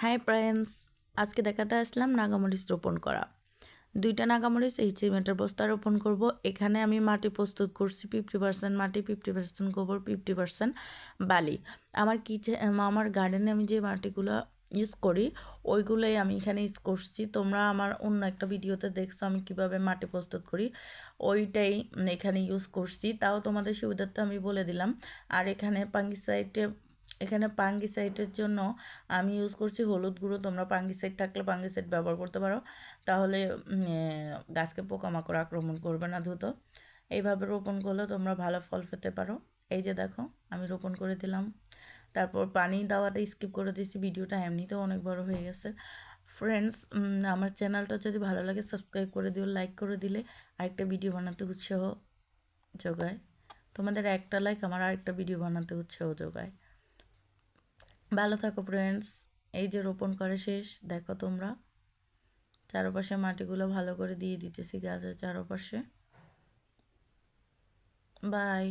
Hi friends, আজকে দেখাতে আসলাম নাগামরিচ রোপণ করা। 2টা নাগামরিচ এই সিমেন্টের বস্তা রোপণ করব। এখানে আমি মাটি প্রস্তুত করছি 50% মাটি, 50% গোবর, 50% বালি। আমার গার্ডেনে আমি যে মাটিগুলো ইউজ করি ওইগুলোই আমি এখানে ইউজ করছি। তোমরা আমার অন্য একটা ভিডিওতে দেখছো আমি কিভাবে মাটি প্রস্তুত করি, ওইটাই এখানে ইউজ করছি। তাও তোমাদের সুবিধার্থে আমি বলে দিলাম। আর এখানে ফাঙ্গিসাইডের জন্য আমি ইউজ করছি হলুদ গুঁড়ো। তোমরা ফাঙ্গিসাইড থাকলে ফাঙ্গিসাইড ব্যবহার করতে পারো, তাহলে গাছকে পোকামাকড় আক্রমণ করবে না দ্রুত। এইভাবে রোপণ করলে তোমরা ভালো ফল পেতে পারো। এই যে দেখো আমি রোপণ করে দিলাম, তারপর পানি দেওয়াতে স্কিপ করে দিয়েছি। ভিডিওটা এমনিতেও অনেক বড় হয়ে গেছে। ফ্রেন্ডস, আমার চ্যানেলটা যদি ভালো লাগে সাবস্ক্রাইব করে দিও, লাইক করে দিলে আরেকটা ভিডিও বানাতে উৎসাহ যোগায়। তোমাদের একটা লাইক আমার আরেকটা ভিডিও বানাতে উৎসাহ যোগায়। ভালো থাকো ফ্রেন্ডস। এই যে রোপণ করে শেষ, দেখো তোমরা চারপাশে মাটিগুলো ভালো করে দিয়ে দিতেছি গাছের চারপাশে। বাই।